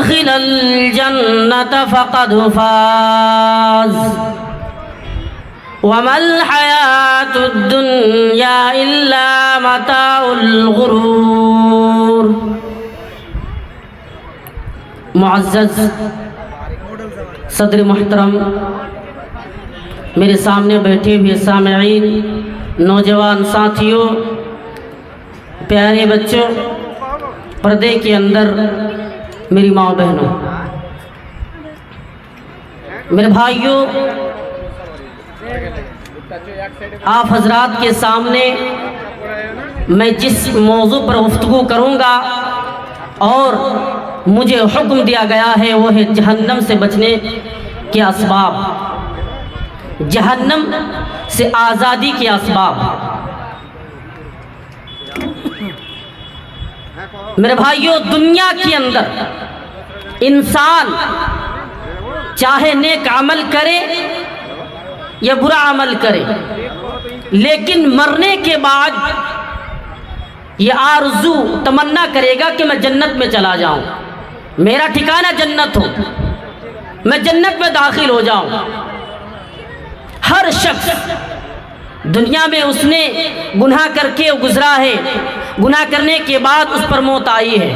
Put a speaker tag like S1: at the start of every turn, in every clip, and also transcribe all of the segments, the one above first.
S1: يدخل الجنة فقد فاز وما الحياة الدنيا إلا متاع الغرور۔ معزز صدر محترم، میرے سامنے بیٹھے ہوئے سامعین، نوجوان ساتھیوں، پیارے بچوں، پردے کے اندر میری ماں بہنوں، میرے بھائیوں، آپ حضرات کے سامنے میں جس موضوع پر گفتگو کروں گا اور مجھے حکم دیا گیا ہے وہ ہے جہنم سے بچنے کے اسباب، جہنم سے آزادی کے اسباب۔ میرے بھائیوں، دنیا کے اندر انسان چاہے نیک عمل کرے یا برا عمل کرے، لیکن مرنے کے بعد یہ آرزو تمنا کرے گا کہ میں جنت میں چلا جاؤں، میرا ٹھکانہ جنت ہو، میں جنت میں داخل ہو جاؤں۔ ہر شخص دنیا میں اس نے گناہ کر کے گزرا ہے، گناہ کرنے کے بعد اس پر موت آئی ہے،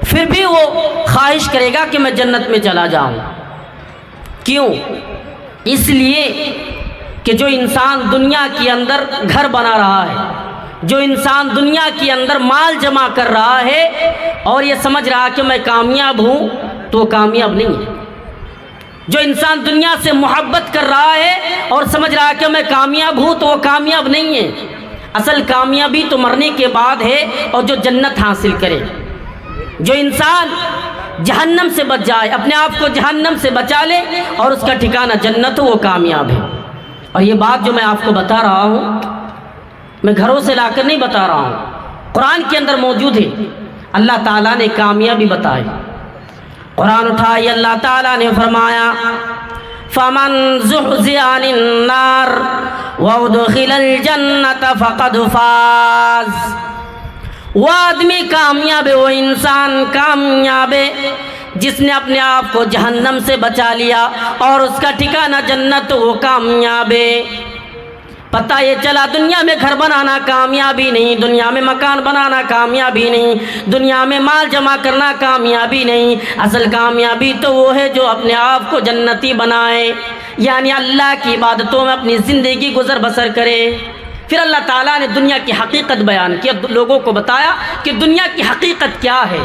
S1: پھر بھی وہ خواہش کرے گا کہ میں جنت میں چلا جاؤں۔ کیوں؟ اس لیے کہ جو انسان دنیا کے اندر گھر بنا رہا ہے، جو انسان دنیا کے اندر مال جمع کر رہا ہے اور یہ سمجھ رہا کہ میں کامیاب ہوں، تو وہ کامیاب نہیں ہے۔ جو انسان دنیا سے محبت کر رہا ہے اور سمجھ رہا ہے کہ میں کامیاب ہوں، تو وہ کامیاب نہیں ہے۔ اصل کامیابی تو مرنے کے بعد ہے، اور جو جنت حاصل کرے، جو انسان جہنم سے بچ جائے، اپنے آپ کو جہنم سے بچا لے اور اس کا ٹھکانہ جنت ہو، وہ کامیاب ہے۔ اور یہ بات جو میں آپ کو بتا رہا ہوں، میں گھروں سے لا کر نہیں بتا رہا ہوں، قرآن کے اندر موجود ہے۔ اللہ تعالیٰ نے کامیابی بتائی، قرآن اٹھائی، اللہ تعالیٰ نے فرمایا فَمَنْ زُحْزِحَ عَنِ النَّارِ وَأُدْخِلَ الْجَنَّةَ فَقَدْ فَازَ۔ وہ آدمی کامیاب ہے، وہ انسان کامیاب ہے جس نے اپنے آپ کو جہنم سے بچا لیا اور اس کا ٹھکانہ جنت، وہ کامیاب ہے۔ پتہ یہ چلا دنیا میں گھر بنانا کامیابی نہیں، دنیا میں مکان بنانا کامیابی نہیں، دنیا میں مال جمع کرنا کامیابی نہیں، اصل کامیابی تو وہ ہے جو اپنے آپ کو جنتی بنائے، یعنی اللہ کی عبادتوں میں اپنی زندگی گزر بسر کرے۔ پھر اللہ تعالیٰ نے دنیا کی حقیقت بیان کی، لوگوں کو بتایا کہ دنیا کی حقیقت کیا ہے۔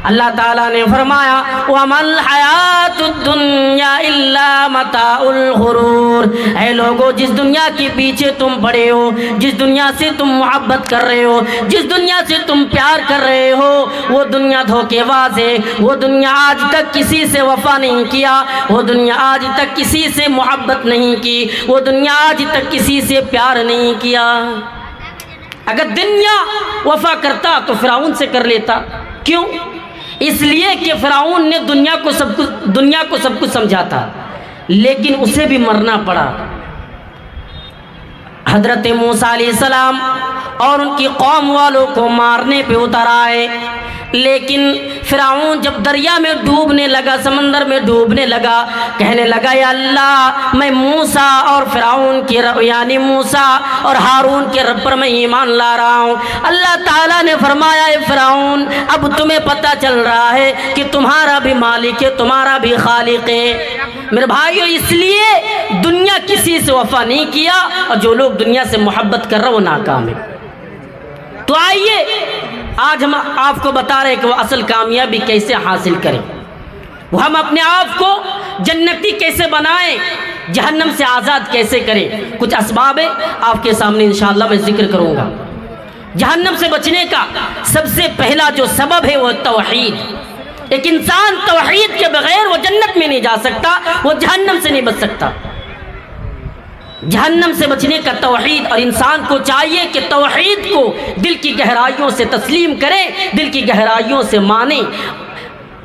S1: اللہ تعالیٰ نے فرمایا وَمَا الْحَيَاةُ الدُّنْيَا إِلَّا مَتَاعُ الْغُرُورِ۔ اے لوگو، جس دنیا کے پیچھے تم پڑے ہو، جس دنیا سے تم محبت کر رہے ہو، جس دنیا سے تم پیار کر رہے ہو، وہ دنیا دھوکے باز ہے۔ وہ دنیا آج تک کسی سے وفا نہیں کیا، وہ دنیا آج تک کسی سے محبت نہیں کی، وہ دنیا آج تک کسی سے پیار نہیں کیا۔ اگر دنیا وفا کرتا تو فرعون سے کر لیتا۔ کیوں؟ اس لیے کہ فرعون نے دنیا کو سب کچھ سمجھا تھا، لیکن اسے بھی مرنا پڑا۔ حضرت موسیٰ علیہ السلام اور ان کی قوم والوں کو مارنے پہ اتر آئے، لیکن فرعون جب دریا میں ڈوبنے لگا، سمندر میں ڈوبنے لگا، کہنے لگا یا اللہ، میں موسیٰ اور فرعون کے رب، یعنی موسیٰ اور ہارون کے رب پر میں ایمان لا رہا ہوں۔ اللہ تعالیٰ نے فرمایا اے فرعون، اب تمہیں پتہ چل رہا ہے کہ تمہارا بھی مالک ہے، تمہارا بھی خالق ہے۔ میرے بھائیو، اس لیے دنیا کسی سے وفا نہیں کیا، اور جو لوگ دنیا سے محبت کر رہے وہ ناکام ہے۔ تو آئیے آج ہم آپ کو بتا رہے ہیں کہ وہ اصل کامیابی کیسے حاصل کریں، وہ ہم اپنے آپ کو جنتی کیسے بنائیں، جہنم سے آزاد کیسے کریں۔ کچھ اسباب ہے آپ کے سامنے انشاءاللہ میں ذکر کروں گا۔ جہنم سے بچنے کا سب سے پہلا جو سبب ہے وہ توحید۔ ایک انسان توحید کے بغیر وہ جنت میں نہیں جا سکتا، وہ جہنم سے نہیں بچ سکتا۔ جہنم سے بچنے کا توحید، اور انسان کو چاہیے کہ توحید کو دل کی گہرائیوں سے تسلیم کرے، دل کی گہرائیوں سے مانے۔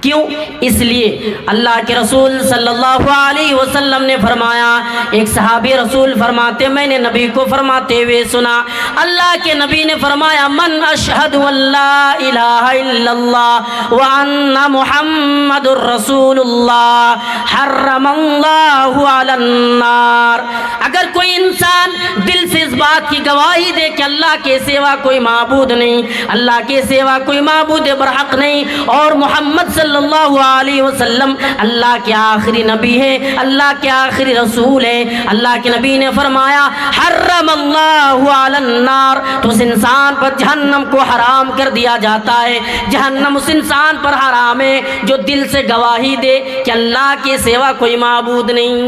S1: کیوں؟ اس لیے اللہ کے رسول صلی اللہ علیہ وسلم نے فرمایا، ایک صحابی رسول فرماتے میں نے نبی کو فرماتے ہوئے سنا، اللہ کے نبی نے فرمایا من اشہد ان لا الہ الا اللہ وان محمد الرسول اللہ حرم اللہ علی النار۔ اگر کوئی انسان دل سے اس بات کی گواہی دے کہ اللہ کے سوا کوئی معبود نہیں، اللہ کے سوا کوئی معبود برحق نہیں، اور محمد صلی اللہ علیہ وسلم اللہ کے آخری نبی ہے، اللہ کے آخری رسول ہے، اللہ کے نبی نے فرمایا حرم اللہ علی النار، تو اس انسان پر جہنم کو حرام کر دیا جاتا ہے۔ جہنم اس انسان پر حرام ہے جو دل سے گواہی دے کہ اللہ کے سوا کوئی معبود نہیں۔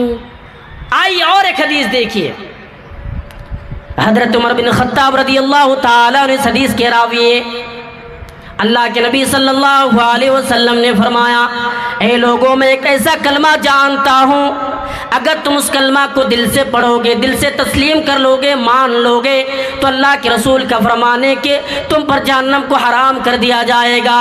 S1: آئیے اور ایک حدیث دیکھیے، حضرت عمر بن خطاب رضی اللہ تعالیٰ عنہ اس حدیث کے راوی ہے۔ اللہ کے نبی صلی اللہ علیہ وسلم نے فرمایا اے لوگوں، میں ایک ایسا کلمہ جانتا ہوں، اگر تم اس کلمہ کو دل سے پڑھو گے، دل سے تسلیم کر لو گے، مان لو گے، تو اللہ کے رسول کا فرمانے کہ تم پر جہنم کو حرام کر دیا جائے گا۔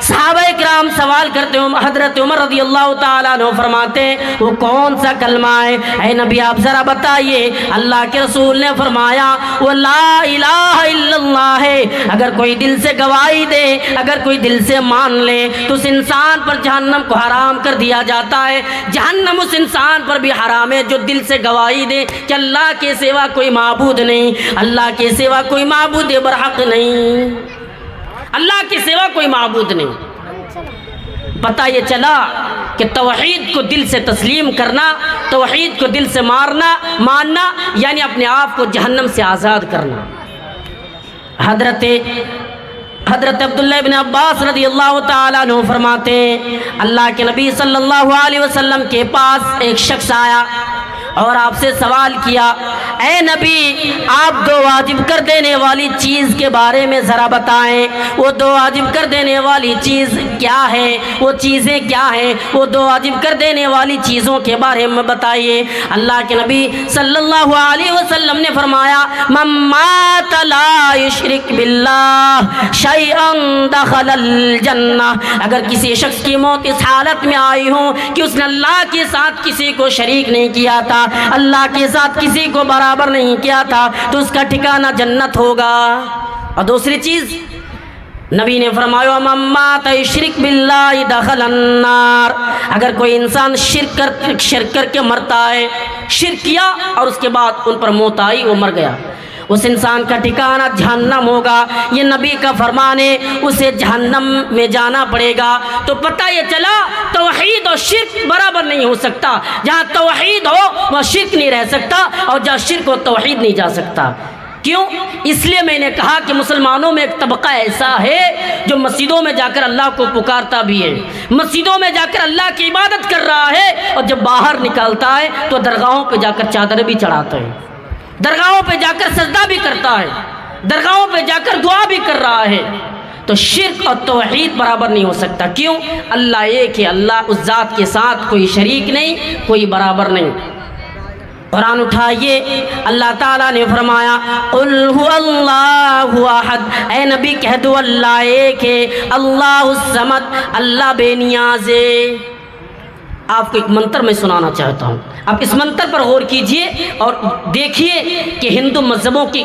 S1: صحابہ کرام سوال کرتے ہوں، حضرت عمر رضی اللہ تعالیٰ عنہ فرماتے ہیں وہ کون سا کلمہ ہے؟ اے نبی آپ ذرا بتائیے۔ اللہ کے رسول نے فرمایا وہ لا الہ الا اللہ ہے۔ اگر کوئی دل سے گواہی دے، اگر کوئی دل سے مان لے تو اس انسان پر جہنم کو حرام کر دیا جاتا ہے۔ جہنم اس انسان پر بھی حرام ہے جو دل سے گواہی دے کہ اللہ کے سوا کوئی معبود نہیں، اللہ کے سوا کوئی معبود برحق نہیں، اللہ کے سوا کوئی معبود نہیں۔ پتہ یہ چلا کہ توحید کو دل سے تسلیم کرنا، توحید کو دل سے ماننا یعنی اپنے آپ کو جہنم سے آزاد کرنا۔ حضرت عبداللہ ابن عباس رضی اللہ تعالیٰ عنہ فرماتے ہیں اللہ کے نبی صلی اللہ علیہ وسلم کے پاس ایک شخص آیا اور آپ سے سوال کیا اے نبی آپ دو واجب کر دینے والی چیز کے بارے میں ذرا بتائیں، وہ دو واجب کر دینے والی چیز کیا ہے، وہ چیزیں کیا ہیں، وہ دو واجب کر دینے والی چیزوں کے بارے میں بتائیے۔ اللہ کے نبی صلی اللہ علیہ وسلم نے فرمایا من مات لا یشرک باللہ شیئا دخل الجنہ، اگر کسی شخص کی موت اس حالت میں آئی ہو کہ اس نے اللہ کے ساتھ کسی کو شریک نہیں کیا تھا، اللہ کے ساتھ کسی کو برابر نہیں کیا تھا، تو اس کا ٹھکانہ جنت ہوگا۔ اور دوسری چیز نبی نے فرمایا من مات یشرک باللہ دخل النار، اگر کوئی انسان شرک کر کے مرتا ہے، شرک کیا اور اس کے بعد ان پر موت آئی، وہ مر گیا، اس انسان کا ٹھکانہ جہنم ہوگا۔ یہ نبی کا فرمان ہے، اسے جہنم میں جانا پڑے گا۔ تو پتہ یہ چلا توحید اور شرک برابر نہیں ہو سکتا، جہاں توحید ہو وہاں شرک نہیں رہ سکتا، اور جہاں شرک ہو توحید نہیں جا سکتا۔ کیوں؟ اس لیے میں نے کہا کہ مسلمانوں میں ایک طبقہ ایسا ہے جو مسجدوں میں جا کر اللہ کو پکارتا بھی ہے، مسجدوں میں جا کر اللہ کی عبادت کر رہا ہے، اور جب باہر نکلتا ہے تو درگاہوں پہ جا کر چادر بھی چڑھاتا ہے، درگاہوں پہ جا کر سجدہ بھی کرتا ہے، درگاہوں پہ جا کر دعا بھی کر رہا ہے۔ تو شرک اور توحید برابر نہیں ہو سکتا۔ کیوں؟ اللہ ایک ہے، اللہ اس ذات کے ساتھ کوئی شریک نہیں، کوئی برابر نہیں۔ قرآن اٹھائیے، اللہ تعالیٰ نے فرمایا قل هو اللہ احد، اے نبی کہہ دو اللہ ایک ہے، اللہ الصمد، اللہ بے نیاز ہے۔ آپ کو ایک منتر میں سنانا چاہتا ہوں، آپ اس منتر پر غور کیجئے اور دیکھیے کہ ہندو مذہب کی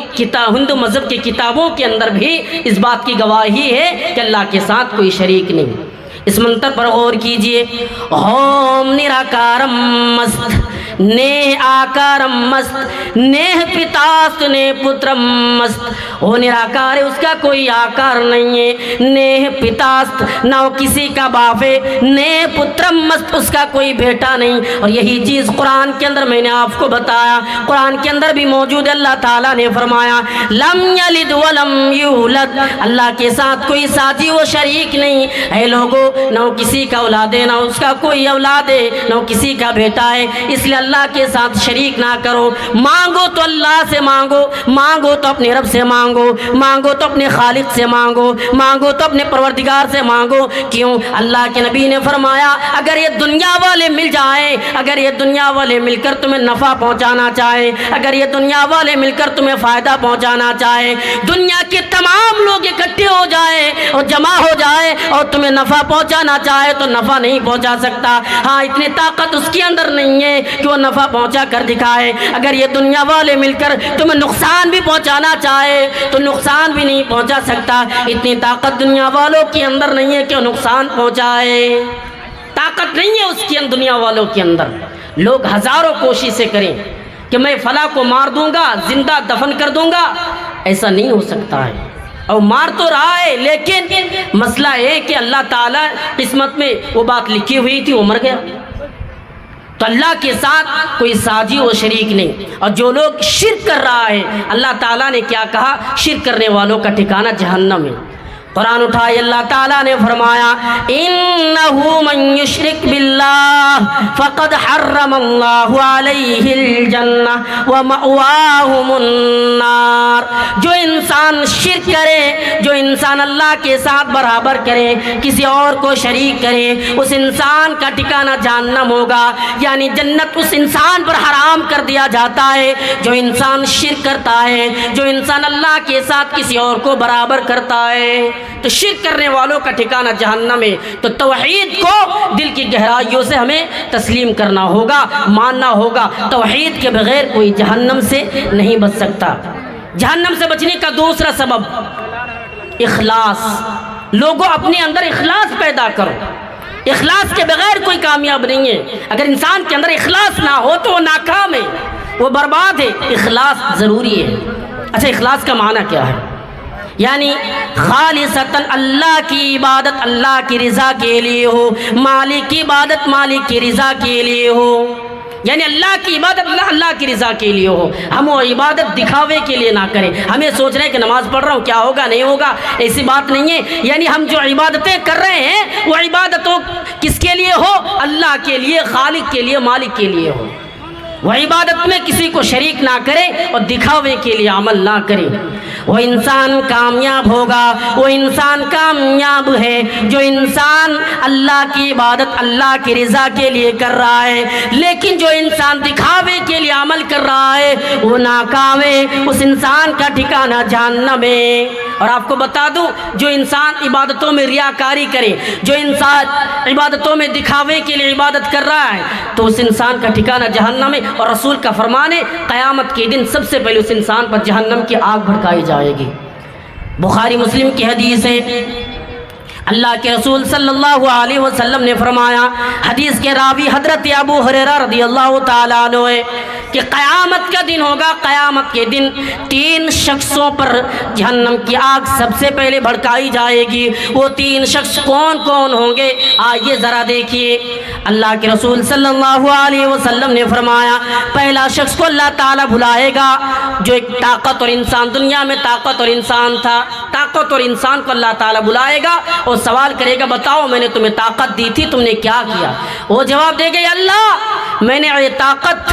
S1: کتابوں کے اندر بھی اس بات کی گواہی ہے کہ اللہ کے ساتھ کوئی شریک نہیں۔ اس منتر پر غور کیجئے، اوم نراکارم مست نیہ آکارم مست نیہ پتاست نیہ پترم مست، وہ نراکار ہے، اس کا کوئی آکار نہیں ہے، نیہ پتاست نہ وہ کسی کا باپ ہے، نیہ پترم مست اس کا کوئی بیٹا نہیں۔ اور یہی چیز قرآن کے اندر میں نے آپ کو بتایا، قرآن کے اندر بھی موجود ہے۔ اللہ تعالیٰ نے فرمایا لم یلد ولم یولد، اللہ کے ساتھ کوئی ساتھی و شریک نہیں۔ اے لوگو، نہ وہ کسی کا اولاد ہے، نہ اس کا کوئی اولاد ہے، نہ وہ کسی کا بیٹا ہے، اس لیے اللہ اللہ کے ساتھ شریک نہ کرو. مانگو تو اللہ سے مانگو, مانگو تو اپنے رب سے مانگو, مانگو تو اپنے خالق سے مانگو, مانگو تو اپنے پروردگار سے مانگو. کیوں؟ اللہ کے نبی نے فرمایا اگر یہ دنیا والے مل جائیں, اگر یہ دنیا والے مل کر تمہیں نفع پہنچانا چاہیں, اگر یہ دنیا والے مل کر تمہیں فائدہ پہنچانا چاہیں, دنیا کے تمام لوگ اکٹھے ہو جائیں اور جمع ہو جائے اور تمہیں نفع پہنچانا چاہے تو نفع نہیں پہنچا سکتا. ہاں اتنی طاقت اس کے اندر نہیں ہے کہ وہ نفع پہنچا کر دکھائے. اگر یہ دنیا والے مل کر تمہیں نقصان بھی پہنچانا چاہے تو نقصان بھی نہیں پہنچا سکتا. اتنی طاقت دنیا والوں کے اندر نہیں ہے کہ وہ نقصان پہنچائے. طاقت نہیں ہے اس کے اندر, دنیا والوں کے اندر. لوگ ہزاروں کوششیں کریں کہ میں فلاں کو مار دوں گا, زندہ دفن کر دوں گا, ایسا نہیں ہو سکتا ہے. اور مار تو رہا ہے لیکن مسئلہ ہے کہ اللہ تعالیٰ قسمت میں وہ بات لکھی ہوئی تھی, وہ مر گیا. تو اللہ کے ساتھ کوئی ساجی و شریک نہیں. اور جو لوگ شرک کر رہا ہے, اللہ تعالیٰ نے کیا کہا؟ شرک کرنے والوں کا ٹھکانہ جہنم ہے. قرآن اٹھائے اللہ تعالیٰ نے فرمایا انہ من یشرک باللہ فقد حرم اللہ علیہ الجنہ ومأواہم النار. جو انسان شرک کرے, جو انسان اللہ کے ساتھ برابر کرے, کسی اور کو شریک کرے, اس انسان کا ٹھکانہ جہنم ہوگا. یعنی جنت اس انسان پر حرام کر دیا جاتا ہے جو انسان شرک کرتا ہے, جو انسان اللہ کے ساتھ کسی اور کو برابر کرتا ہے. تو شرک کرنے والوں کا ٹھکانہ جہنم ہے. تو توحید کو دل کی گہرائیوں سے ہمیں تسلیم کرنا ہوگا, ماننا ہوگا. توحید کے بغیر کوئی جہنم سے نہیں بچ سکتا. جہنم سے بچنے کا دوسرا سبب اخلاص. لوگوں اپنے اندر اخلاص پیدا کرو. اخلاص کے بغیر کوئی کامیاب نہیں ہے. اگر انسان کے اندر اخلاص نہ ہو تو وہ ناکام ہے, وہ برباد ہے. اخلاص ضروری ہے. اچھا, اخلاص کا معنی کیا ہے؟ یعنی خالصتاً اللہ کی عبادت اللہ کی رضا کے لیے ہو, مالک کی عبادت مالک کی رضا کے لیے ہو. یعنی اللہ کی عبادت اللہ کی رضا کے لیے ہو. ہم وہ عبادت دکھاوے کے لیے نہ کریں. ہمیں سوچ رہے ہیں کہ نماز پڑھ رہا ہوں, کیا ہوگا نہیں ہوگا, ایسی بات نہیں ہے. یعنی ہم جو عبادتیں کر رہے ہیں وہ عبادتوں کس کے لیے ہو؟ اللہ کے لیے, خالق کے لیے, مالک کے لیے ہو. وہ عبادت میں کسی کو شریک نہ کرے اور دکھاوے کے لیے عمل نہ کرے. وہ انسان کامیاب ہوگا, وہ انسان کامیاب ہے جو انسان اللہ کی عبادت اللہ کی رضا کے لیے کر رہا ہے. لیکن جو انسان دکھاوے کے لیے عمل کر رہا ہے وہ ناکام ہے. اس انسان کا ٹھکانہ جہنم ہے. اور آپ کو بتا دوں, جو انسان عبادتوں میں ریاکاری کرے, جو انسان عبادتوں میں دکھاوے کے لیے عبادت کر رہا ہے تو اس انسان کا ٹھکانہ جہنم ہے. اور رسول کا فرمان ہے قیامت کے دن سب سے پہلے اس انسان پر جہنم کی آگ بھڑکائی جائے گی. بخاری مسلم کی حدیث ہے, اللہ کے رسول صلی اللہ علیہ وسلم نے فرمایا, حدیث کے راوی حضرت ابو ہریرہ رضی اللہ تعالیٰ عنہ ہے, کہ قیامت کا دن ہوگا. قیامت کے دن 3 شخصوں پر جہنم کی آگ سب سے پہلے بھڑکائی جائے گی. وہ 3 شخص کون کون ہوں گے؟ آئیے ذرا دیکھیے. اللہ کے رسول صلی اللہ علیہ وسلم نے فرمایا, پہلا شخص کو اللہ تعالیٰ بلائے گا جو ایک طاقت اور انسان, دنیا میں طاقت اور انسان تھا. طاقت اور انسان کو اللہ تعالیٰ بلائے گا اور سوال کرے گا, بتاؤ میں نے تمہیں طاقت دی تھی, تم نے کیا کیا؟ وہ جواب دے گا, اللہ میں نے یہ طاقت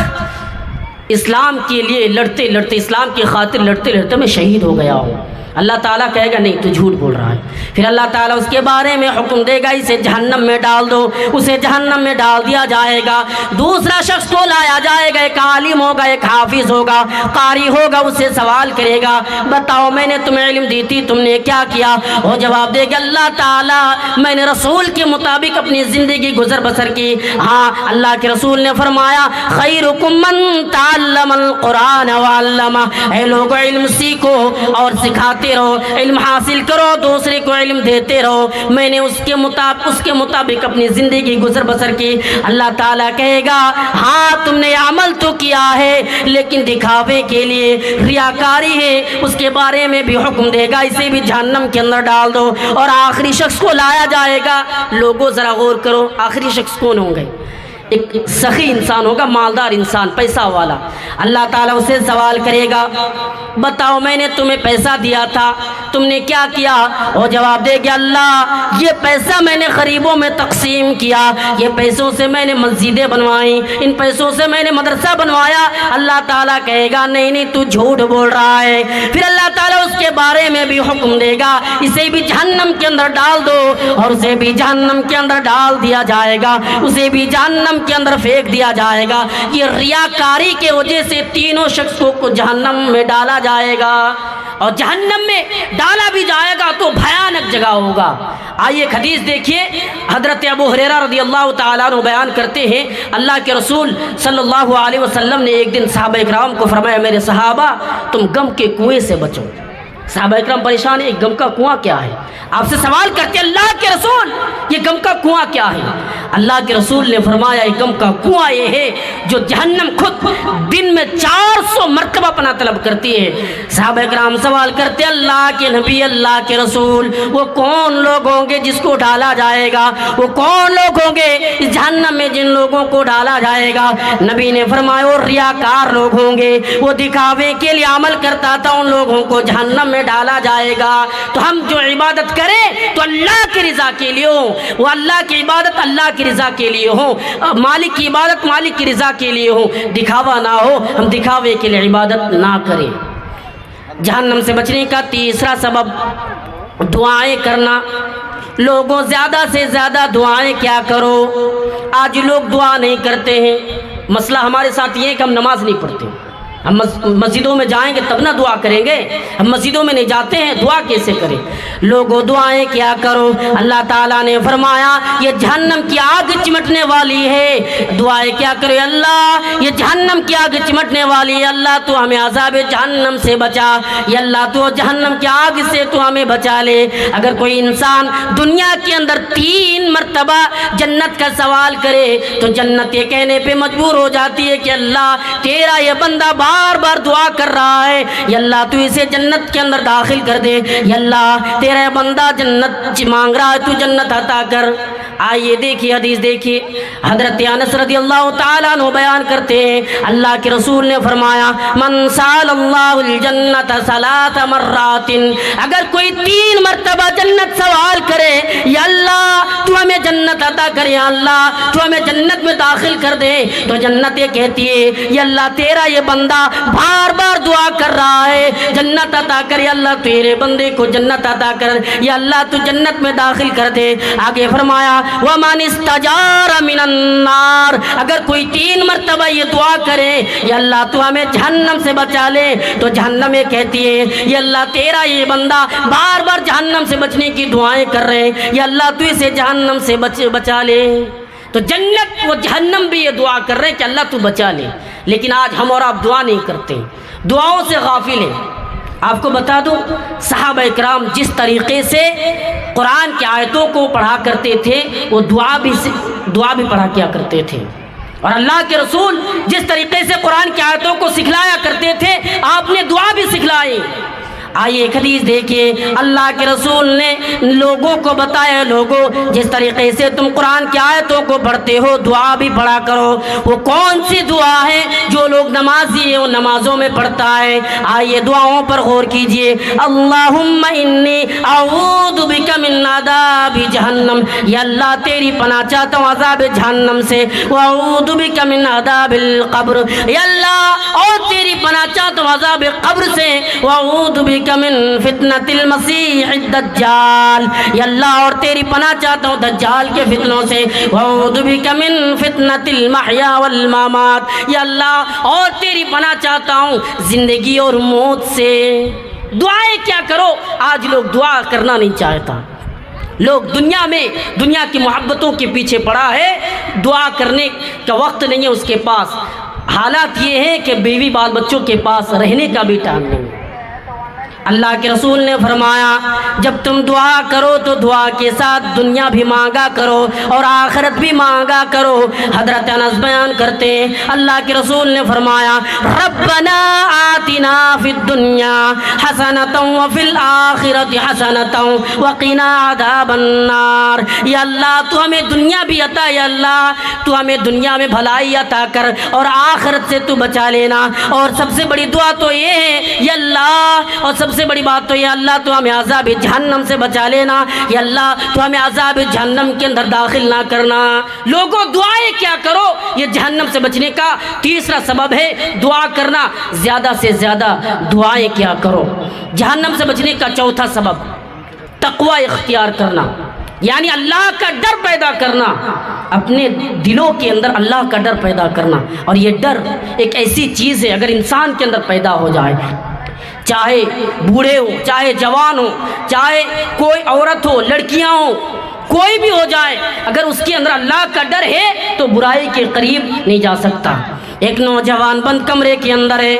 S1: اسلام کے لیے لڑتے لڑتے, اسلام کی خاطر لڑتے لڑتے میں شہید ہو گیا ہوں. اللہ تعالیٰ کہے گا نہیں تو جھوٹ بول رہا ہے. پھر اللہ تعالیٰ اس کے بارے میں حکم دے گا اسے جہنم میں ڈال دو. اسے جہنم میں ڈال دیا جائے گا. دوسرا شخص کو لایا جائے گا, ایک عالم ہوگا, ایک حافظ ہوگا, قاری ہوگا, اسے سوال کرے گا, بتاؤ میں نے تمہیں علم دی تھی, تم نے کیا کیا؟ وہ جواب دے گا, اللہ تعالیٰ میں نے رسول کے مطابق اپنی زندگی گزر بسر کی. ہاں, اللہ کے رسول نے فرمایا, خیرکم من تعلم القرآن وعلمہ. اے لوگو علم سیکھو اور سکھاتے رہو, علم حاصل کرو, دوسرے کو علم دیتے رہو. میں نے اس کے مطابق اپنی زندگی گزر بسر کی. اللہ تعالیٰ کہے گا, ہاں تم نے عمل تو کیا ہے لیکن دکھاوے کے لیے, ریاکاری ہے, اس کے بارے میں بھی حکم دے گا, اسے بھی جہنم کے اندر ڈال دو. اور آخری شخص کو لایا جائے گا. لوگوں ذرا غور کرو, آخری شخص کون ہوں گے؟ ایک سخی انسان ہوگا، مالدار انسان، پیسہ والا، اللہ تعالیٰ اسے سوال کرے گا بتاؤ میں نے تمہیں پیسہ دیا تھا، تم نے کیا کیا؟ وہ جواب دے گا اللہ یہ پیسہ میں نے غریبوں میں تقسیم کیا، یہ پیسوں سے میں نے مسجدیں بنوائیں، ان پیسوں سے میں نے مدرسہ بنوایا۔ اللہ تعالیٰ کہے گا نہیں تو جھوٹ بول رہا ہے۔ پھر اللہ تعالیٰ اس کے بارے میں بھی حکم دے گا اسے بھی جہنم کے اندر ڈال دو، اور اسے بھی جہنم کے اندر ڈال دیا جائے گا، اسے بھی جہنم کے اندر پھینک دیا جائے گا۔ یہ ریاکاری کے وجہ سے تینوں شخصوں کو جہنم میں ڈالا جائے گا، اور جہنم میں ڈالا بھی جائے گا تو بھیانک جگہ ہوگا۔ آئیے ایک حدیث دیکھیے، حضرت ابو ہریرہ رضی اللہ تعالیٰ عنہ بیان کرتے ہیں اللہ کے رسول صلی اللہ علیہ وسلم نے ایک دن صحابہ اکرام کو فرمایا میرے صحابہ تم غم کے کنویں سے بچو۔ صحابہ اکرام پریشان ہیں غم کا کنواں کیا ہے؟ آپ سے سوال کرتے اللہ کے رسول یہ غم کا کنواں کیا ہے؟ اللہ کے رسول نے فرمایا یہ غم کا کنواں یہ ہے جو جہنم خود دن میں 400 مرتبہ پناہ طلب کرتی ہے۔ صحابہ اکرام سوال کرتے اللہ کے نبی، اللہ کے رسول وہ کون لوگ ہوں گے جس کو ڈالا جائے گا؟ وہ کون لوگ ہوں گے اس جہنم میں جن لوگوں کو ڈالا جائے گا؟ نبی نے فرمایا وہ ریاکار لوگ ہوں گے، وہ دکھاوے کے لیے عمل کرتا تھا، ان لوگوں کو جہنم میں ڈالا جائے گا۔ تو ہم جو عبادت کریں تو اللہ کی رضا کے لیے ہو، وہ اللہ کی عبادت اللہ کی رضا کے لیے ہو، مالک کی عبادت مالک کی رضا کے لیے ہو، دکھاوا نہ ہو، ہم دکھاوے کے لیے عبادت نہ کریں۔ جہنم سے بچنے کا تیسرا سبب دعائیں کرنا۔ لوگوں زیادہ سے زیادہ دعائیں کیا کرو۔ آج لوگ دعا نہیں کرتے ہیں، مسئلہ ہمارے ساتھ یہ ہے کہ ہم نماز نہیں پڑھتے۔ ہم مسجدوں میں جائیں گے تب نہ دعا کریں گے، ہم مسجدوں میں نہیں جاتے ہیں دعا کیسے کریں؟ لوگوں دعائیں کیا کرو۔ اللہ تعالیٰ نے فرمایا یہ جہنم کی آگ چمٹنے والی ہے، دعائیں کیا کرو اللہ یہ جہنم کی آگ چمٹنے والی ہے، اللہ تو ہمیں عذاب جہنم سے بچا، یا اللہ تو جہنم کی آگ سے تو ہمیں بچا لے۔ اگر کوئی انسان دنیا کے اندر 3 مرتبہ جنت کا سوال کرے تو جنت یہ کہنے پہ مجبور ہو جاتی ہے کہ اللہ تیرا یہ بندہ بار بار دعا کر رہا ہے، یا اللہ تو اسے جنت کے اندر داخل کر دے، یا اللہ تیرا یہ بندہ جنت مانگ رہا ہے تو جنت عطا کر۔ آئیے دیکھیے حدیث دیکھیے، حضرت انس رضی اللہ تعالیٰ عنہ بیان کرتے ہیں اللہ کے رسول نے فرمایا من سال اللہ الجنت 3 مرات، اگر کوئی 3 مرتبہ جنت سوال کرے یا اللہ تو ہمیں جنت عطا کر، یا اللہ تو ہمیں جنت میں داخل کر دے، تو جنت یہ کہتی ہے یا اللہ تیرا یہ بندہ بار بار دعا کر رہا ہے جنت عطا کر، یا اللہ تیرے بندے کو جنت عطا کر، یا اللہ تو جنت میں داخل کر دے۔ آگے فرمایا وَمَنِ اسْتَجَارَ مِنَ النَّارِ، اگر کوئی 3 مرتبہ یہ دعا کرے یا اللہ تو ہمیں جہنم سے بچا لے، تو جہنم یہ کہتی ہے یا اللہ تیرا یہ بندہ بار بار جہنم سے بچنے کی دعائیں کر رہے، یا اللہ تو اسے جہنم سے بچا لے۔ تو جنت و جہنم بھی یہ دعا کر رہے ہیں کہ اللہ تو بچا لے، لیکن آج ہم اور آپ دعا نہیں کرتے، دعاؤں سے غافل ہیں۔ آپ کو بتا دوں صحابہ اکرام جس طریقے سے قرآن کی آیتوں کو پڑھا کرتے تھے وہ دعا بھی پڑھا کیا کرتے تھے، اور اللہ کے رسول جس طریقے سے قرآن کی آیتوں کو سکھلایا کرتے تھے آپ نے دعا بھی سکھلائی۔ آئیے ایک حدیث دیکھیے، اللہ کے رسول نے لوگوں کو بتایا لوگوں جس طریقے سے تم قرآن کی آیتوں کو پڑھتے ہو دعا بھی پڑھا کرو۔ وہ کون سی دعا ہے جو لوگ نمازی ہیں وہ نمازوں میں پڑھتا ہے؟ آئیے دعاؤں پر غور کیجئے۔ اللہم انی اعوذ بک من عذاب جہنم، یا اللہ تیری پناہ چاہتا ہوں عذاب جہنم سے، واعوذ بک من عذاب القبر، یا اللہ اور تیری پناہ چاہتا ہوں عذاب قبر سے، واعوذ بک من فتنة المسیح الدجال، یا اللہ اور تیری پناہ چاہتا ہوں دجال کے فتنوں سے، واعوذ بک من فتنة المحیا والممات، یا اللہ اور تیری پناہ چاہتا ہوں زندگی اور موت سے۔ دعائیں کیا کرو، آج لوگ دعا کرنا نہیں چاہتا، لوگ دنیا میں دنیا کی محبتوں کے پیچھے پڑا ہے، دعا کرنے کا وقت نہیں ہے اس کے پاس۔ حالات یہ ہے کہ بیوی بال بچوں کے پاس رہنے کا بھی ٹائم نہیں ہے۔ اللہ کے رسول نے فرمایا جب تم دعا کرو تو دعا کے ساتھ دنیا بھی مانگا کرو اور آخرت بھی مانگا کرو۔ حضرت انس بیان کرتے ہیں اللہ کے رسول نے فرمایا ربنا آتنا فی الدنیا حسنۃ وفی الآخرۃ حسنۃ وقنا عذاب النار۔ یا اللہ تو ہمیں دنیا بھی عطا، یا اللہ تو ہمیں دنیا میں بھلائی عطا کر اور آخرت سے تو بچا لینا۔ اور سب سے بڑی دعا تو یہ ہے یا اللہ، اور سب سے بڑی بات تو یہ اللہ تو ہمیں عذاب جہنم سے بچا لینا، یا اللہ تو ہمیں عذاب جہنم کے اندر داخل نہ کرنا۔ لوگوں دعائیں کیا کرو، یہ جہنم سے بچنے کا تیسرا سبب ہے دعا کرنا، زیادہ سے زیادہ دعائیں کیا کرو۔ جہنم سے بچنے کا چوتھا سبب تقوی اختیار کرنا، یعنی اللہ کا ڈر پیدا کرنا، اپنے دلوں کے اندر اللہ کا ڈر پیدا کرنا۔ اور یہ ڈر ایک ایسی چیز ہے اگر انسان کے اندر پیدا ہو جائے، چاہے بوڑھے ہو، چاہے جوان ہو، چاہے کوئی عورت ہو، لڑکیاں ہو، کوئی بھی ہو جائے، اگر اس کے اندر اللہ کا ڈر ہے تو برائی کے قریب نہیں جا سکتا۔ ایک نوجوان بند کمرے کے اندر ہے،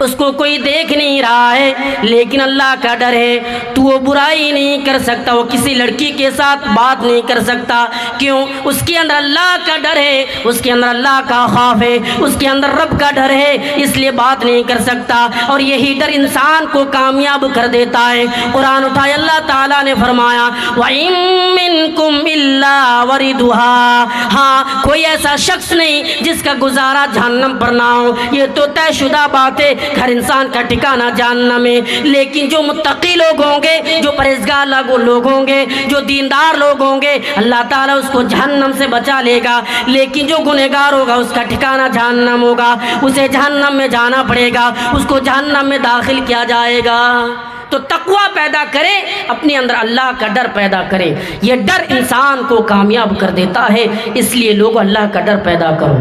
S1: اس کو کوئی دیکھ نہیں رہا ہے، لیکن اللہ کا ڈر ہے تو وہ برائی نہیں کر سکتا، وہ کسی لڑکی کے ساتھ بات نہیں کر سکتا۔ کیوں؟ اس کے اندر اللہ کا ڈر ہے، اس کے اندر اللہ کا خوف ہے، اس کے اندر رب کا ڈر ہے، اس لیے بات نہیں کر سکتا۔ اور یہی ڈر انسان کو کامیاب کر دیتا ہے۔ قرآن اٹھائے اللہ تعالیٰ نے فرمایا وَإِن مِّنكُمْ إِلَّا وَارِدُهَا، ہاں کوئی ایسا شخص نہیں جس کا گزارا جہنم پر نہ ہو، یہ تو طے شدہ بات ہے، ہر انسان کا ٹھکانہ جہنم ہے۔ لیکن جو متقی لوگ ہوں گے، جو پرہیزگار لوگ ہوں گے، جو دیندار لوگ ہوں گے، اللہ تعالیٰ اس کو جہنم سے بچا لے گا۔ لیکن جو گنہگار ہوگا اس کا ٹھکانہ جہنم ہوگا، اسے جہنم میں جانا پڑے گا، اس کو جہنم میں داخل کیا جائے گا۔ تو تقوی پیدا کرے، اپنے اندر اللہ کا ڈر پیدا کرے، یہ ڈر انسان کو کامیاب کر دیتا ہے، اس لیے لوگ اللہ کا ڈر پیدا کرو۔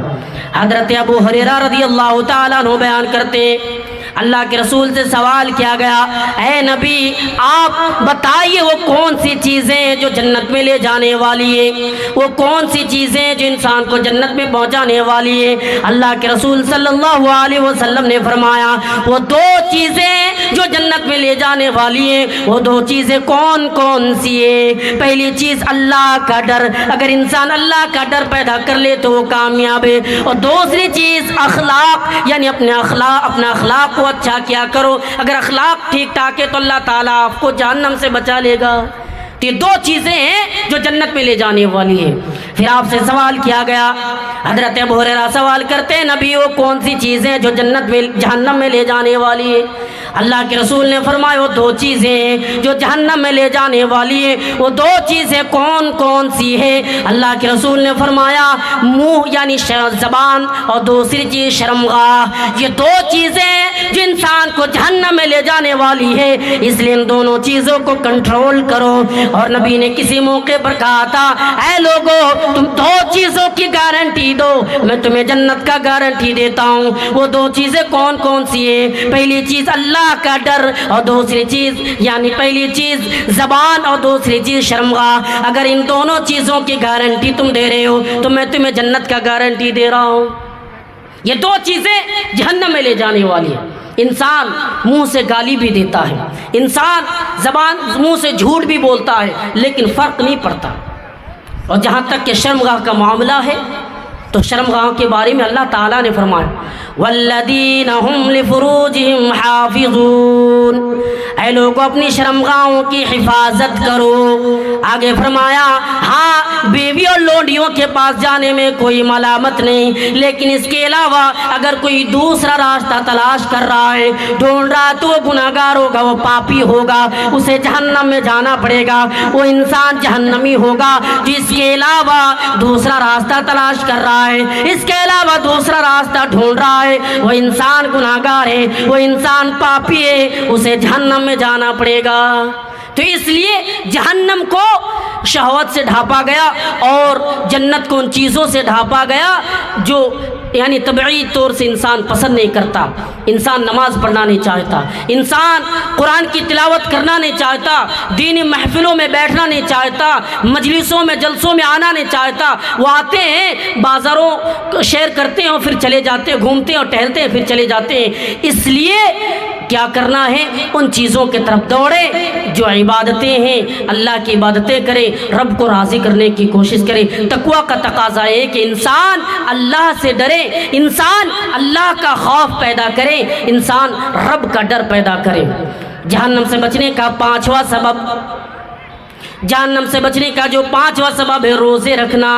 S1: حضرت ابو ہریرہ رضی اللہ تعالیٰ عنہ بیان کرتے اللہ کے رسول سے سوال کیا گیا اے نبی آپ بتائیے وہ کون سی چیزیں ہیں جو جنت میں لے جانے والی ہے، وہ کون سی چیزیں ہیں جو انسان کو جنت میں پہنچانے والی ہے۔ اللہ کے رسول صلی اللہ علیہ وسلم نے فرمایا وہ دو چیزیں جو جنت میں لے جانے والی ہیں، وہ دو چیزیں کون کون سی ہیں؟ پہلی چیز اللہ کا ڈر، اگر انسان اللہ کا ڈر پیدا کر لے تو وہ کامیاب ہے۔ اور دوسری چیز اخلاق، یعنی اپنا اخلاق کو اچھا کیا کرو، اگر اخلاق ٹھیک ٹھاک ہے تو اللہ تعالیٰ آپ کو جہنم سے بچا لے گا۔ یہ دو چیزیں ہیں جو جنت میں لے جانے والی ہیں۔ پھر آپ سے سوال کیا گیا، حضرت ابو ہریرہ سوال کرتے ہیں نبی وہ کون سی چیزیں جو جہنم میں لے جانے والی ہے؟ اللہ کے رسول نے فرمایا وہ دو چیزیں ہیں جو جہنم میں لے جانے والی ہیں، وہ دو چیزیں کون کون سی ہیں؟ اللہ کے رسول نے فرمایا منہ یعنی زبان، اور دوسری چیز شرمگاہ۔ یہ دو چیزیں جو انسان کو جہنم میں لے جانے والی ہے، اس لیے ان دونوں چیزوں کو کنٹرول کرو۔ اور نبی نے کسی موقع پر کہا تھا اے لوگو تم دو چیزوں کی گارنٹی دو، میں تمہیں جنت کا گارنٹی دیتا ہوں۔ وہ دو چیزیں کون کون سی ہیں؟ پہلی چیز اللہ کا ڈر، اور دوسری چیز یعنی پہلی چیز زبان اور دوسری چیز شرمگاہ۔ اگر ان دونوں چیزوں کی گارنٹی تم دے رہے ہو تو میں تمہیں جنت کا گارنٹی دے رہا ہوں۔ یہ دو چیزیں جہنم میں لے جانے والی ہیں۔ انسان منہ سے گالی بھی دیتا ہے، انسان منہ سے جھوٹ بھی بولتا ہے، لیکن فرق نہیں پڑتا۔ اور جہاں تک کہ شرمگاہ کا معاملہ ہے تو شرمگاہ کے بارے میں اللہ تعالیٰ نے فرمایا والذین هم لفروجهم حافظون، اے لوگوں اپنی شرمگاہوں کی حفاظت کرو۔ آگے فرمایا ہاں بیوی اور لونڈیوں کے پاس جانے میں کوئی ملامت نہیں، لیکن اس کے علاوہ اگر کوئی دوسرا راستہ تلاش کر رہا ہے، ڈھونڈ رہا ہے، تو وہ گناہگار ہوگا، وہ پاپی ہوگا، اسے جہنم میں جانا پڑے گا، وہ انسان جہنمی ہوگا جس کے علاوہ دوسرا راستہ تلاش کر رہا ہے، اس کے علاوہ دوسرا راستہ ڈھونڈ رہا ہے، وہ انسان گناہگار ہے، وہ انسان پاپی ہے، اسے جہنم میں جانا پڑے گا۔ تو اس لیے جہنم کو شہوت سے ڈھانپا گیا اور جنت کو ان چیزوں سے ڈھانپا گیا جو یعنی طبعی طور سے انسان پسند نہیں کرتا۔ انسان نماز پڑھنا نہیں چاہتا، انسان قرآن کی تلاوت کرنا نہیں چاہتا، دینی محفلوں میں بیٹھنا نہیں چاہتا، مجلسوں میں جلسوں میں آنا نہیں چاہتا۔ وہ آتے ہیں بازاروں شیئر کرتے ہیں اور پھر چلے جاتے ہیں، گھومتے ہیں اور ٹہلتے ہیں پھر چلے جاتے ہیں۔ اس لیے کیا کرنا ہے؟ ان چیزوں کی طرف دوڑے جو عبادتیں ہیں، اللہ کی عبادتیں کرے، رب کو راضی کرنے کی کوشش کرے۔ تقویٰ کا تقاضا ہے کہ انسان اللہ سے ڈرے، انسان اللہ کا خوف پیدا کرے، انسان رب کا ڈر پیدا کرے۔ جہنم سے بچنے کا پانچواں سبب، جہنم سے بچنے کا جو پانچواں سبب ہے روزے رکھنا۔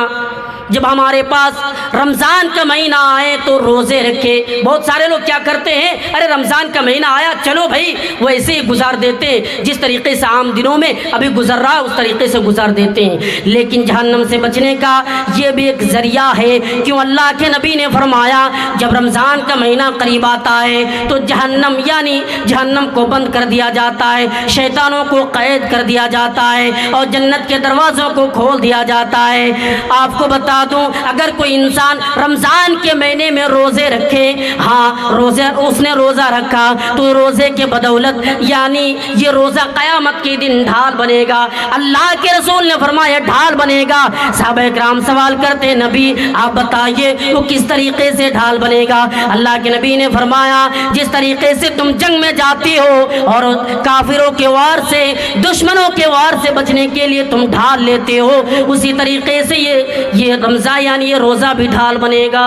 S1: جب ہمارے پاس رمضان کا مہینہ آئے تو روزے رکھے۔ بہت سارے لوگ کیا کرتے ہیں، ارے رمضان کا مہینہ آیا چلو بھائی وہ ایسے ہی گزار دیتے ہیں، جس طریقے سے عام دنوں میں ابھی گزر رہا اس طریقے سے گزار دیتے ہیں۔ لیکن جہنم سے بچنے کا یہ بھی ایک ذریعہ ہے، کیوں اللہ کے نبی نے فرمایا جب رمضان کا مہینہ قریب آتا ہے تو جہنم یعنی جہنم کو بند کر دیا جاتا ہے، شیطانوں کو قید کر دیا جاتا ہے اور جنت کے دروازوں کو کھول دیا جاتا ہے۔ آپ کو بتا دوں اگر کوئی انسان رمضان کے مہینے میں روزے رکھے، ہاں روزے اس نے روزہ رکھا تو روزے کے بدولت یعنی یہ روزہ قیامت کے دن ڈھال بنے گا۔ اللہ کے رسول نے فرمایا ڈھال بنے گا۔ صحابہ کرام سوال کرتے نبی آپ بتائیے وہ کس طریقے سے ڈھال بنے گا؟ اللہ کے نبی نے فرمایا جس طریقے سے تم جنگ میں جاتی ہو اور کافروں کے وار سے دشمنوں کے وار سے بچنے کے لیے تم ڈھال لیتے ہو، اسی طریقے سے یہ رمضان یعنی یہ روزہ بھی ڈھال بنے گا۔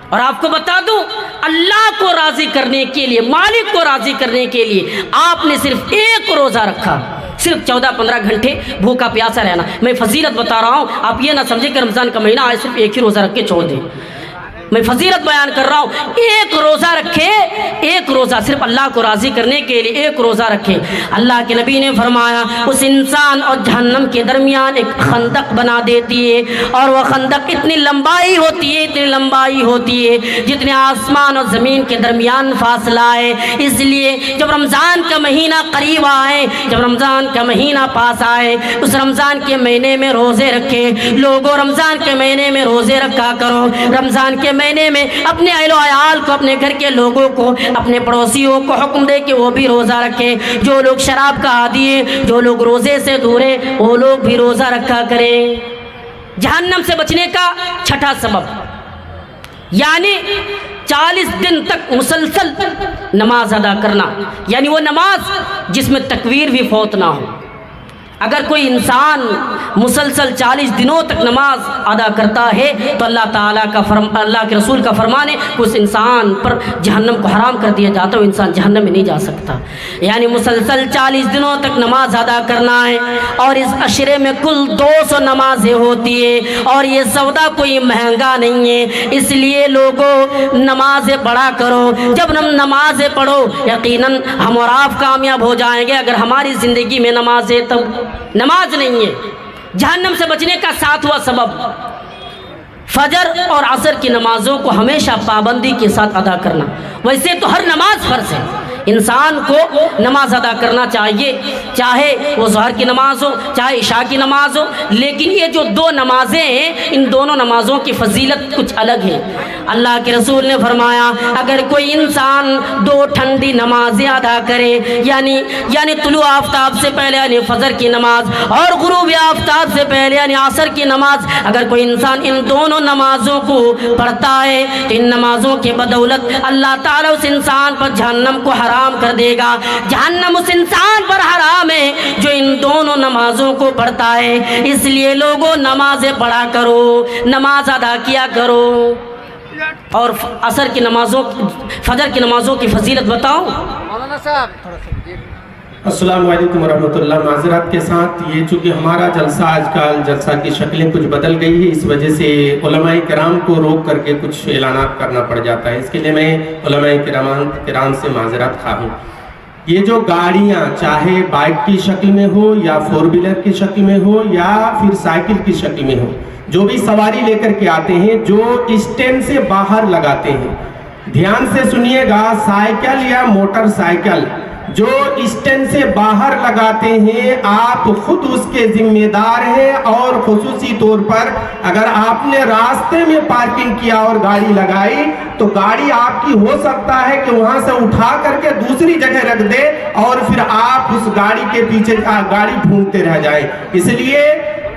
S1: اور آپ کو بتا دوں اللہ کو راضی کرنے کے لیے، مالک کو راضی کرنے کے لیے آپ نے صرف ایک روزہ رکھا، صرف 14-15 گھنٹے بھوکا پیاسا رہنا۔ میں فضیلت بتا رہا ہوں، آپ یہ نہ سمجھیں کہ رمضان کا مہینہ آئے صرف ایک ہی روزہ رکھ کے چھوڑ دیں۔ میں فضیلت بیان کر رہا ہوں، ایک روزہ رکھے، ایک روزہ صرف اللہ کو راضی کرنے کے لیے ایک روزہ رکھے۔ اللہ کے نبی نے فرمایا اس انسان اور جہنم کے درمیان ایک خندق بنا دیتی ہے، اور وہ خندق اتنی لمبائی ہوتی ہے، اتنی لمبائی ہوتی ہے جتنے آسمان اور زمین کے درمیان فاصلہ ہے۔ اس لیے جب رمضان کا مہینہ قریب آئے، جب رمضان کا مہینہ پاس آئے، اس رمضان کے مہینے میں روزے رکھے۔ لوگوں رمضان کے مہینے میں روزے رکھا کرو، رمضان کے مہینے میں اپنے اہل و عیال کو، اپنے گھر کے لوگوں کو، اپنے پڑوسیوں کو حکم دے کہ وہ بھی روزہ رکھے۔ جو لوگ شراب کا عادی ہیں، جو لوگ روزے سے دور ہیں، وہ لوگ بھی روزہ رکھا کریں۔ جہنم سے بچنے کا چھٹا سبب یعنی 40 دن تک مسلسل نماز ادا کرنا، یعنی وہ نماز جس میں تکبیر بھی فوت نہ ہو۔ اگر کوئی انسان مسلسل 40 دنوں تک نماز ادا کرتا ہے تو اللہ تعالیٰ کا اللہ کے رسول کا فرمان ہے اس انسان پر جہنم کو حرام کر دیا جاتا ہے، وہ انسان جہنم میں نہیں جا سکتا۔ یعنی مسلسل 40 دنوں تک نماز ادا کرنا ہے، اور اس عشرے میں کل 200 نمازیں ہوتی ہے، اور یہ سودا کوئی مہنگا نہیں ہے۔ اس لیے لوگوں نمازیں پڑھا کرو، جب ہم نمازیں پڑھو یقیناً ہم اور آپ کامیاب ہو جائیں گے۔ اگر ہماری زندگی میں نماز ہے تب نماز نہیں ہے۔ جہنم سے بچنے کا 7واں سبب فجر اور عصر کی نمازوں کو ہمیشہ پابندی کے ساتھ ادا کرنا۔ ویسے تو ہر نماز فرض ہے، انسان کو نماز ادا کرنا چاہیے، چاہے وہ ظہر کی نماز ہو چاہے عشاء کی نماز ہو، لیکن یہ جو 2 نمازیں ہیں ان دونوں نمازوں کی فضیلت کچھ الگ ہے۔ اللہ کے رسول نے فرمایا اگر کوئی انسان 2 ٹھنڈی نمازیں ادا کرے، یعنی طلوع آفتاب سے پہلے یعنی فجر کی نماز اور غروب آفتاب سے پہلے یعنی عصر کی نماز، اگر کوئی انسان ان دونوں نمازوں کو پڑھتا ہے تو ان نمازوں کے بدولت اللہ تعالیٰ اس انسان پر جہنم کو حرام کر دے گا۔ جہنم اس انسان پر حرام ہے جو ان دونوں نمازوں کو پڑھتا ہے۔ اس لیے لوگوں نمازیں پڑھا کرو، نماز ادا کیا کرو۔ اور عصر کی نمازوں فجر کی نمازوں کی فضیلت بتاؤ۔
S2: السلام علیکم ورحمۃ اللہ۔ معذرات کے ساتھ یہ چونکہ ہمارا جلسہ آج کل جلسہ کی شکلیں کچھ بدل گئی ہے، اس وجہ سے علماء کرام کو روک کر کے کچھ اعلانات کرنا پڑ جاتا ہے، اس کے لیے میں علماء کرام سے معذرت خواہ ہوں۔ یہ جو گاڑیاں چاہے بائک کی شکل میں ہو یا 4 ویلر کی شکل میں ہو یا پھر سائیکل کی شکل میں ہو، جو بھی سواری لے کر کے آتے ہیں، جو اسٹینڈ سے باہر لگاتے ہیں، دھیان سے سنیے گا، سائیکل یا موٹر سائیکل جو اسٹینڈ سے باہر لگاتے ہیں آپ خود اس کے ذمہ دار ہیں، اور خصوصی طور پر اگر آپ نے راستے میں پارکنگ کیا اور گاڑی لگائی تو گاڑی آپ کی ہو سکتا ہے کہ وہاں سے اٹھا کر کے دوسری جگہ رکھ دے اور پھر آپ اس گاڑی کے پیچھے گاڑی ڈھونڈتے رہ جائیں۔ اس لیے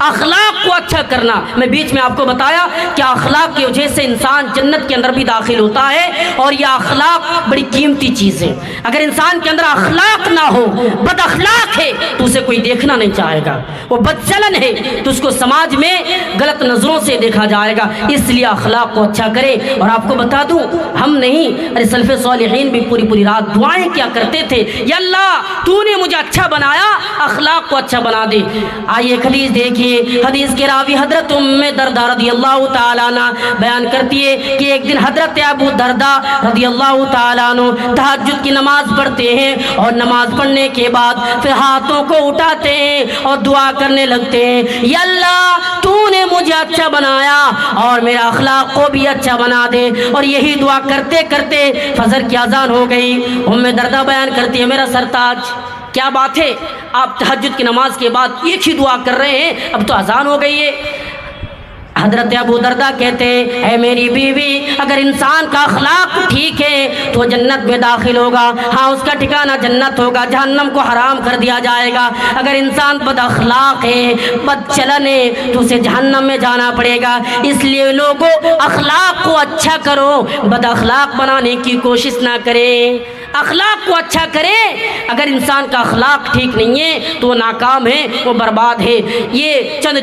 S1: اخلاق کو اچھا کرنا. میں بیچ میں آپ کو بتایا کہ اخلاق کی وجہ سے انسان جنت کے اندر بھی داخل ہوتا ہے, اور یہ اخلاق بڑی قیمتی چیز ہے. اگر انسان کے اندر اخلاق نہ ہو, بد اخلاق ہے تو اسے کوئی دیکھنا نہیں چاہے گا, وہ بد چلن ہے تو اس کو سماج میں غلط نظروں سے دیکھا جائے گا. اس لیے اخلاق کو اچھا کرے. اور آپ کو بتا دوں, ہم نہیں, ارے سلف صالحین بھی پوری رات دعائیں کیا کرتے تھے, یا اللہ تو نے مجھے اچھا بنایا, اخلاق کو اچھا بنا دے. آئیے ایک حدیث دیکھیے. حدیث کے راوی حضرت ام دردہ رضی اللہ تعالیٰ عنہ بیان کرتی ہے کہ ایک دن حضرت ابو دردہ رضی اللہ تعالیٰ عنہ تہجد کی نماز پڑھتے ہیں, اور نماز پڑھنے کے بعد پھر ہاتھوں کو اٹھاتے ہیں اور دعا کرنے لگتے ہیں, یا اللہ تو نے مجھے اچھا بنایا اور میرا اخلاق کو بھی اچھا بنا دے. اور یہی دعا کرتے کرتے فجر کی اذان ہو گئی. ام دردہ بیان کرتی ہے, میرا سرتاج کیا بات ہے, آپ تہجد کی نماز کے بعد ایک ہی دعا کر رہے ہیں, اب تو اذان ہو گئی ہے. حضرت ابو دردہ کہتے ہیں, اے میری بیوی, اگر انسان کا اخلاق ٹھیک ہے تو جنت میں داخل ہوگا, ہاں اس کا ٹھکانہ جنت ہوگا, جہنم کو حرام کر دیا جائے گا. اگر انسان بد اخلاق ہے, بد چلن ہے تو اسے جہنم میں جانا پڑے گا. اس لیے لوگوں اخلاق کو اچھا کرو, بد اخلاق بنانے کی کوشش نہ کریں, اخلاق کو اچھا کرے. اگر انسان کا اخلاق ٹھیک نہیں ہے تو وہ ناکام ہے, وہ برباد ہے. یہ چند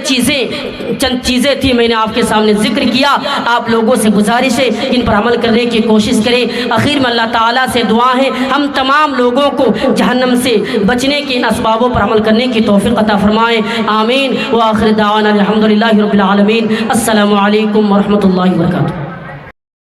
S1: چیزیں تھی میں نے آپ کے سامنے ذکر کیا. آپ لوگوں سے گزارش ہے ان پر عمل کرنے کی کوشش کریں. آخر میں اللہ تعالیٰ سے دعا ہے ہم تمام لوگوں کو جہنم سے بچنے کے ان اسبابوں پر عمل کرنے کی توفیق عطا فرمائے. آمین. وآخر دعوانا الحمدللہ رب العالمین. السلام علیکم ورحمۃ اللہ وبرکاتہ.